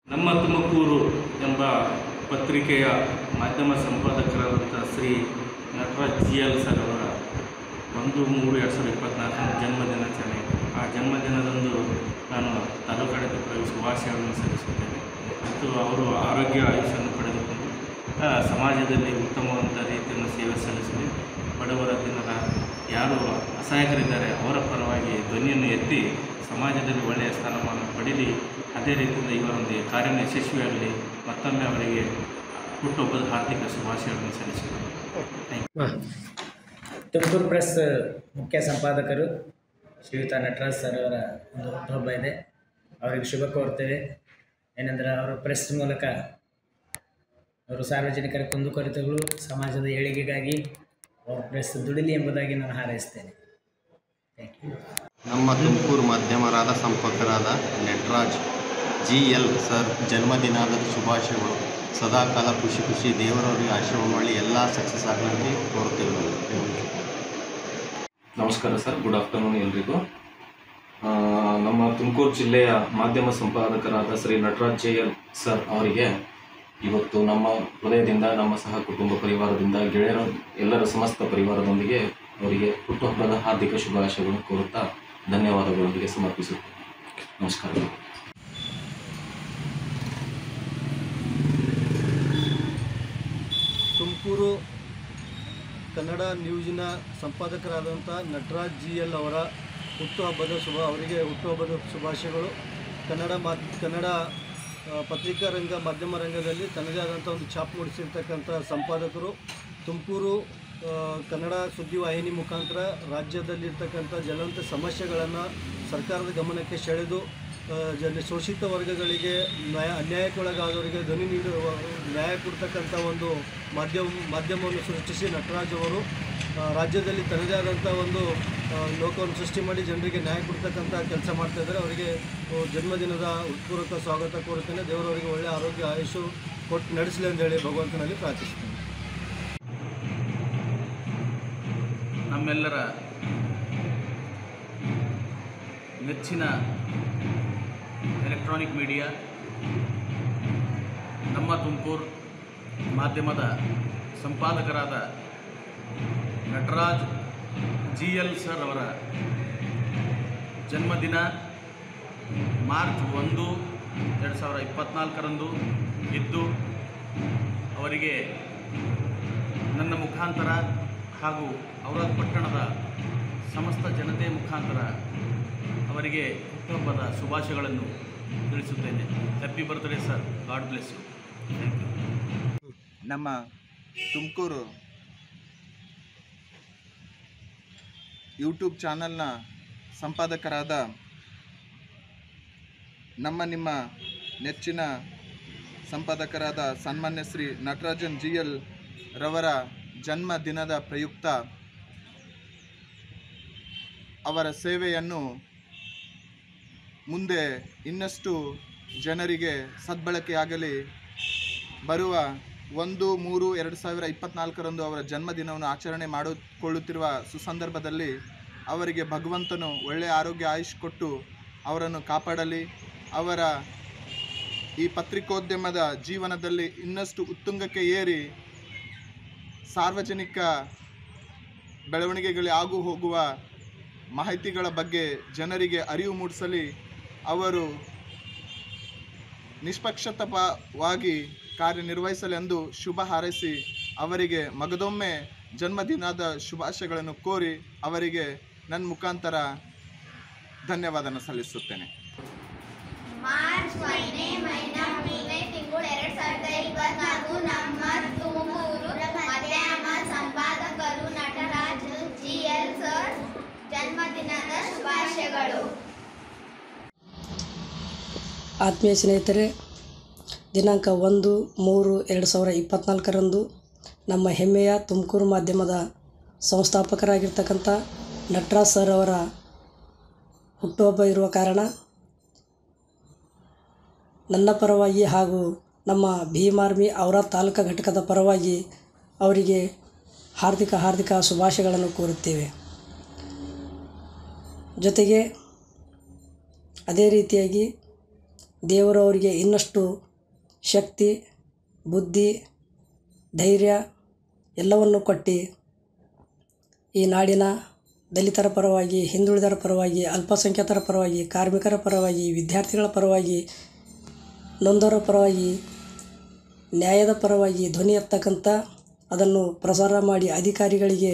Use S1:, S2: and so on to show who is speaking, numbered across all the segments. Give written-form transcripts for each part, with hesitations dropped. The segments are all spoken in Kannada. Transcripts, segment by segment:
S1: ನಮ್ಮ ತುಮಕೂರು ಎಂಬ ಪತ್ರಿಕೆಯ ಮಾಧ್ಯಮ ಸಂಪಾದಕರಾದಂಥ ಶ್ರೀ ನಟರಾಜ್ GL ಸರ್ ಅವರ 1/3/2024 ಜನ್ಮದಿನಾಚರಣೆ. ಆ ಜನ್ಮದಿನದಂದು ನಾನು ತಾಲೂಕಾಡಳಿತ ಶುಭಾಶಯಗಳನ್ನು ಸಲ್ಲಿಸುತ್ತೇನೆ ಮತ್ತು ಅವರು ಆರೋಗ್ಯ ಆಯುಷ್ಯನ್ನು ಪಡೆದುಕೊಂಡು ಸಮಾಜದಲ್ಲಿ ಉತ್ತಮವಾದ ರೀತಿಯನ್ನು ಸೇವೆ ಸಲ್ಲಿಸಲಿ. ಬಡವರ ದಿನದ ಯಾರು ಅಸಹಾಯಕರಿದ್ದಾರೆ ಅವರ ಪರವಾಗಿ ಧ್ವನಿಯನ್ನು ಎತ್ತಿ ಸಮಾಜದಲ್ಲಿ ಒಳ್ಳೆಯ ಸ್ಥಾನಮಾನ ಪಡೀಲಿ. ಅದೇ ರೀತಿಯಿಂದ ಇವರೊಂದಿಗೆ ಕಾರ್ಯ ಯಶಸ್ವಿಯಾಗಲಿ. ಮತ್ತೊಮ್ಮೆ ಅವರಿಗೆ ಹುಟ್ಟುಹಬ್ಬದ ಹಾರ್ದಿಕ ಶುಭಾಶಯಗಳನ್ನು ಸಲ್ಲಿಸುತ್ತೇನೆ.
S2: ತುಮಕೂರು ಪ್ರೆಸ್ ಮುಖ್ಯ ಸಂಪಾದಕರು ಶ್ರೀಯುತ ನಟರಾಜ್ ಸರ್ ಅವರ ಒಂದು ಹುಟ್ಟುಹಬ್ಬ ಇದೆ. ಅವರಿಗೆ ಶುಭ ಕೋರ್ತೇವೆ. ಏನೆಂದರೆ ಅವರು ಪ್ರೆಸ್ ಮೂಲಕ ಅವರು ಸಾರ್ವಜನಿಕರ ಕುಂದುಕೊರತೆಗಳು ಸಮಾಜದ ಏಳಿಗೆಗಾಗಿ ಅವರು ಪ್ರೆಸ್ ದುಡಿಲಿ ಎಂಬುದಾಗಿ ನಾನು ಹಾರೈಸ್ತೇನೆ. Thank you.
S3: ನಮ್ಮ ತುಮಕೂರು ಮಾಧ್ಯಮರಾದ ಸಂಪರ್ಕರಾದ ನಟರಾಜ್ GL ಸರ್ ಜನ್ಮದಿನದ ಶುಭಾಶಯಗಳು. ಸದಾಕಾಲ ಖುಷಿ ದೇವರವರಿಗೆ ಆಶೀರ್ವಾದ ಮಾಡಿ ಎಲ್ಲ ಸಕ್ಸಸ್ ಆಗಲಿ ಕೋರ್ತೇವೆ.
S4: ನಮಸ್ಕಾರ ಸರ್, ಗುಡ್ ಆಫ್ಟರ್ನೂನ್ ಎಲ್ರಿಗೂ. ನಮ್ಮ ತುಮಕೂರು ಜಿಲ್ಲೆಯ ಮಾಧ್ಯಮ ಸಂಪಾದಕರಾದ ಶ್ರೀ ನಟರಾಜ್ GL ಸರ್ ಅವರಿಗೆ ಇವತ್ತು ನಮ್ಮ ಹೃದಯದಿಂದ, ನಮ್ಮ ಸಹ ಕುಟುಂಬ ಪರಿವಾರದಿಂದ, ಗೆಳೆಯರ ಎಲ್ಲರ ಸಮಸ್ತ ಪರಿವಾರದೊಂದಿಗೆ ಅವರಿಗೆ ಹುಟ್ಟುಹಬ್ಬದ ಹಾರ್ದಿಕ ಶುಭಾಶಯಗಳನ್ನು ಕೋರುತ್ತಾ ಧನ್ಯವಾದಗಳೊಂದಿಗೆ ಸಮರ್ಪಿಸುತ್ತೇನೆ. ನಮಸ್ಕಾರ.
S5: ತುಮಕೂರು ಕನ್ನಡ ನ್ಯೂಸಿನ ಸಂಪಾದಕರಾದಂಥ ನಟರಾಜ್ GL ಅವರ ಅವರಿಗೆ ಹುಟ್ಟುಹಬ್ಬದ ಶುಭಾಶಯಗಳು. ಕನ್ನಡ ಪತ್ರಿಕಾ ರಂಗ, ಮಾಧ್ಯಮ ರಂಗದಲ್ಲಿ ತನ್ನದೇ ಆದಂಥ ಒಂದು ಛಾಪ್ ಮೂಡಿಸಿರ್ತಕ್ಕಂಥ ಸಂಪಾದಕರು. ತುಮಕೂರು ಕನ್ನಡ ಸುದ್ದಿವಾಹಿನಿ ಮುಖಾಂತರ ರಾಜ್ಯದಲ್ಲಿರ್ತಕ್ಕಂಥ ಜ್ವಲಂತ ಸಮಸ್ಯೆಗಳನ್ನು ಸರ್ಕಾರದ ಗಮನಕ್ಕೆ ಸೆಳೆದು ಶೋಷಿತ ವರ್ಗಗಳಿಗೆ ಅನ್ಯಾಯಕ್ಕೊಳಗಾದವರಿಗೆ ಧ್ವನಿ ನೀಡುವ ನ್ಯಾಯ ಕೊಡ್ತಕ್ಕಂಥ ಒಂದು ಮಾಧ್ಯಮವನ್ನು ಸೃಷ್ಟಿಸಿ ನಟರಾಜ್ ಅವರು ರಾಜ್ಯದಲ್ಲಿ ತನ್ನದೇ ಆದಂಥ ಒಂದು ಲೋಕವನ್ನು ಸೃಷ್ಟಿ ಮಾಡಿ ಜನರಿಗೆ ನ್ಯಾಯ ಕೊಡ್ತಕ್ಕಂಥ ಕೆಲಸ ಮಾಡ್ತಾಯಿದ್ದಾರೆ. ಅವರಿಗೆ ಜನ್ಮದಿನದ ಹೃತ್ಪೂರ್ವಕ ಸ್ವಾಗತ ಕೋರುತ್ತೇನೆ. ದೇವರವರಿಗೆ ಒಳ್ಳೆಯ ಆರೋಗ್ಯ ಆಯುಷು ಕೊಟ್ಟು ನಡೆಸಲಿ ಅಂತ ಹೇಳಿ ಭಗವಂತನಲ್ಲಿ ಪ್ರಾರ್ಥಿಸ್ತೇನೆ.
S1: ನಮ್ಮೆಲ್ಲರ ನೆಚ್ಚಿನ ಎಲೆಕ್ಟ್ರಾನಿಕ್ ಮೀಡಿಯಾ ನಮ್ಮ ತುಮಕೂರು ಮಾಧ್ಯಮದ ಸಂಪಾದಕರಾದ ನಟರಾಜ್ GL ಸರ್ ಅವರ ಜನ್ಮದಿನ ಮಾರ್ಚ್ 1, 2024 ಇದ್ದು ಅವರಿಗೆ ನನ್ನ ಮುಖಾಂತರ ಹಾಗೂ ಔರಾದ್ ಪಟ್ಟಣದ ಸಮಸ್ತ ಜನತೆಯ ಮುಖಾಂತರ ಅವರಿಗೆ ಹುಟ್ಟುಹಬ್ಬದ ಶುಭಾಶಯಗಳನ್ನು ತಿಳಿಸುತ್ತೇನೆ. Happy birthday sir, God bless you. Thank you.
S6: ನಮ್ಮ ತುಮಕೂರು ಯೂಟ್ಯೂಬ್ ಚಾನಲ್ನ ಸಂಪಾದಕರಾದ ನಿಮ್ಮ ನೆಚ್ಚಿನ ಸಂಪಾದಕರಾದ ಸನ್ಮಾನ್ಯ ಶ್ರೀ ನಟರಾಜನ್ GL ರವರ ಜನ್ಮದಿನದ ಪ್ರಯುಕ್ತ ಅವರ ಸೇವೆಯನ್ನು ಮುಂದೆ ಇನ್ನಷ್ಟು ಜನರಿಗೆ ಸದ್ಬಳಕೆಯಾಗಲಿ. ಬರುವ 1/3/2024 ಅವರ ಜನ್ಮದಿನವನ್ನು ಆಚರಣೆ ಮಾಡಿಕೊಳ್ಳುತ್ತಿರುವ ಸುಸಂದರ್ಭದಲ್ಲಿ ಅವರಿಗೆ ಭಗವಂತನು ಒಳ್ಳೆಯ ಆರೋಗ್ಯ ಆಯುಷ್ ಕೊಟ್ಟು ಅವರನ್ನು ಕಾಪಾಡಲಿ. ಅವರ ಈ ಪತ್ರಿಕೋದ್ಯಮದ ಜೀವನದಲ್ಲಿ ಇನ್ನಷ್ಟು ಉತ್ತುಂಗಕ್ಕೆ ಏರಿ ಸಾರ್ವಜನಿಕ ಬೆಳವಣಿಗೆಗಳು ಆಗು ಹೋಗುವ ಮಾಹಿತಿಗಳ ಬಗ್ಗೆ ಜನರಿಗೆ ಅರಿವು ಮೂಡಿಸಲಿ. ಅವರು ನಿಷ್ಪಕ್ಷಪಾತವಾಗಿ ಕಾರ್ಯನಿರ್ವಹಿಸಲೆಂದು ಶುಭ ಹಾರೈಸಿ ಅವರಿಗೆ ಮಗದೊಮ್ಮೆ ಜನ್ಮದಿನದ ಶುಭಾಶಯಗಳನ್ನು ಕೋರಿ ಅವರಿಗೆ ನನ್ನ ಮುಖಾಂತರ ಧನ್ಯವಾದನ ಸಲ್ಲಿಸುತ್ತೇನೆ.
S7: ಮಾರ್ಚ್ 1ನೇ ತಿಂಗಳು 2024 ನಮ್ಮ ತುಮಕೂರು ಮಾಧ್ಯಮ ಸಂಪಾದಕರು ನಟರಾಜ್ GL ಸರ್ ಜನ್ಮದಿನದ ಶುಭಾಶಯಗಳು.
S8: ಆತ್ಮೀಯ ಸ್ನೇಹಿತರೆ, ದಿನಾಂಕ 1/3/2024 ನಮ್ಮ ಹೆಮ್ಮೆಯ ತುಮಕೂರು ಮಾಧ್ಯಮದ ಸಂಸ್ಥಾಪಕರಾಗಿರ್ತಕ್ಕಂಥ ನಟರಾಜ್ ಸರ್ ಅವರ ಹುಟ್ಟುಹಬ್ಬ ಇರುವ ಕಾರಣ ನನ್ನ ಪರವಾಗಿ ಹಾಗೂ ನಮ್ಮ ಭೀಮ್ ಆರ್ಮಿ ಔರಾದ್ ತಾಲೂಕಾ ಘಟಕದ ಪರವಾಗಿ ಅವರಿಗೆ ಹಾರ್ದಿಕ ಶುಭಾಶಯಗಳನ್ನು ಕೋರುತ್ತೇವೆ. ಜೊತೆಗೆ ಅದೇ ರೀತಿಯಾಗಿ ದೇವರು ಅವರಿಗೆ ಇನ್ನಷ್ಟು ಶಕ್ತಿ, ಬುದ್ಧಿ, ಧೈರ್ಯ ಎಲ್ಲವನ್ನು ಕೊಟ್ಟು ಈ ನಾಡಿನ ದಲಿತರ ಪರವಾಗಿ, ಹಿಂದುಳಿದರ ಪರವಾಗಿ, ಅಲ್ಪಸಂಖ್ಯಾತರ ಪರವಾಗಿ, ಕಾರ್ಮಿಕರ ಪರವಾಗಿ, ವಿದ್ಯಾರ್ಥಿಗಳ ಪರವಾಗಿ, ನೊಂದವರ ಪರವಾಗಿ, ನ್ಯಾಯದ ಪರವಾಗಿ ಧ್ವನಿ ಎತ್ತಕ್ಕಂಥ ಅದನ್ನು ಪ್ರಸಾರ ಮಾಡಿ ಅಧಿಕಾರಿಗಳಿಗೆ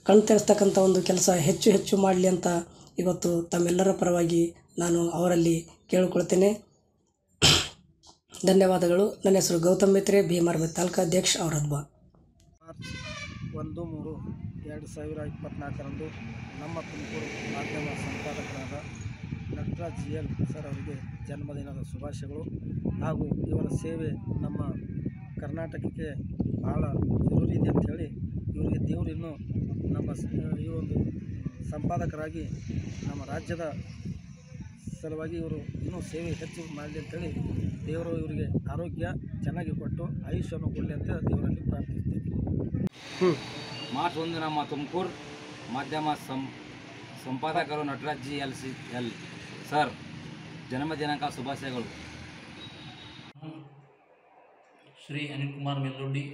S8: ಕಣ್ತೆರೆಸ್ತಕ್ಕಂಥ ಒಂದು ಕೆಲಸ ಹೆಚ್ಚು ಹೆಚ್ಚು ಮಾಡಲಿ ಅಂತ ಇವತ್ತು ತಮ್ಮೆಲ್ಲರ ಪರವಾಗಿ ನಾನು ಅವರಲ್ಲಿ ಕೇಳಿಕೊಳ್ತೇನೆ. ಧನ್ಯವಾದಗಳು. ನನ್ನ ಹೆಸರು ಗೌತಮ್ ಮಿತ್ರೆ, ಭೀಮಾರ್ಮಿ ತಾಲೂಕಾ ಅಧ್ಯಕ್ಷ ಔರಾದ್ಬ.
S9: ಮಾರ್ಚ್ 1/3/2024 ನಮ್ಮ ತುಮಕೂರು ಮಾಧ್ಯಮ ಸಂಪಾದಕರಾದ ನಟರಾಜ್ GL ಸರ್ ಅವರಿಗೆ ಜನ್ಮದಿನದ ಶುಭಾಶಯಗಳು. ಹಾಗೂ ಇವರ ಸೇವೆ ನಮ್ಮ ಕರ್ನಾಟಕಕ್ಕೆ ಬಹಳ ಜರೂರಿ ಇದೆ ಅಂಥೇಳಿ ಇವರಿಗೆ ದೇವರು ಇನ್ನೂ ನಮ್ಮ ಈ ಒಂದು ಸಂಪಾದಕರಾಗಿ ನಮ್ಮ ರಾಜ್ಯದ ಸಲುವಾಗಿ ಇವರು ಇನ್ನೂ ಸೇವೆ ಹೆಚ್ಚು ಮಾಡಲಿ ಅಂತೇಳಿ ದೇವರು ಇವರಿಗೆ ಆರೋಗ್ಯ ಚೆನ್ನಾಗಿ ಕೊಟ್ಟು ಆಯುಷ್ಯವನ್ನು ಕೊಡಲಿ ಅಂತ ದೇವರಲ್ಲಿ ಪ್ರಾರ್ಥಿಸ್ತೀವಿ.
S10: ಮಾರ್ಚ್ 1 ನಮ್ಮ ತುಮಕೂರು ಮಾಧ್ಯಮ ಸಂಪಾದಕರು ನಟರಾಜ್ GL ಸರ್ ಜನ್ಮದಿನಾಂಕ ಶುಭಾಶಯಗಳು.
S11: ಶ್ರೀ ಅನಿಲ್ ಕುಮಾರ್ ಮೆಲ್ಲೊಡ್ಡಿ,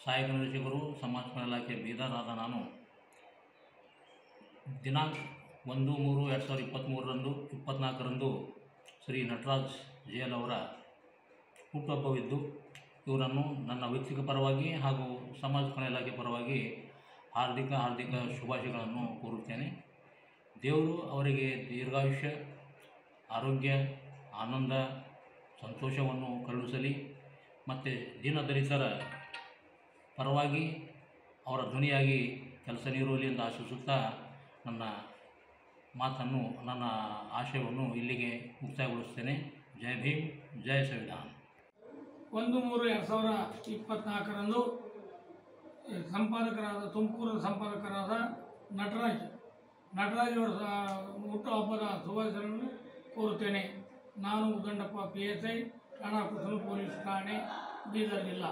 S11: ಸಹಾಯಕ ನಿರ್ದೇಶಕರು, ಸಮಾಜ ಕಲ್ಯಾಣ ಇಲಾಖೆ ಬೀದರ್ ಆದ ನಾನು ದಿನಾಂಕ 1/3/2024 ಶ್ರೀ ನಟರಾಜ್ GL ಅವರ ಹುಟ್ಟುಹಬ್ಬವಿದ್ದು ಇವರನ್ನು ನನ್ನ ವೈಯಕ್ತಿಕ ಪರವಾಗಿ ಹಾಗೂ ಸಮಾಜ ಕಲ್ಯಾಣ ಇಲಾಖೆ ಪರವಾಗಿ ಹಾರ್ದಿಕ ಶುಭಾಶಯಗಳನ್ನು ಕೋರುತ್ತೇನೆ. ದೇವರು ಅವರಿಗೆ ದೀರ್ಘಾಯುಷ್ಯ, ಆರೋಗ್ಯ, ಆನಂದ, ಸಂತೋಷವನ್ನು ಕರುಣಿಸಲಿ ಮತ್ತು ದೀನದಲಿತರ ಪರವಾಗಿ ಅವರ ಧ್ವನಿಯಾಗಿ ಕೆಲಸ ನೀಡುವಲ್ಲಿ ಎಂದು ಆಶಿಸುತ್ತಾ ನನ್ನ ಆಶಯವನ್ನು ಇಲ್ಲಿಗೆ ಮುಕ್ತಾಯಗೊಳಿಸುತ್ತೇನೆ. ಜೈ ಭೀಮ್, ಜೈ ಸಂವಿಧಾನ.
S12: 1/3/2024 ಸಂಪಾದಕರಾದ ತುಮಕೂರು ಸಂಪಾದಕರಾದ ನಟರಾಜ್ ಅವರ ಹುಟ್ಟುಹಬ್ಬದ ಶುಭಾಶಯಗಳನ್ನು ಕೋರುತ್ತೇನೆ. ನಾನು ಉದಂಡಪ್ಪ PSI, ಠಾಣಾ ಕುಸಲು ಪೊಲೀಸ್ ಠಾಣೆ, ಬೀದರ್ ಜಿಲ್ಲಾ.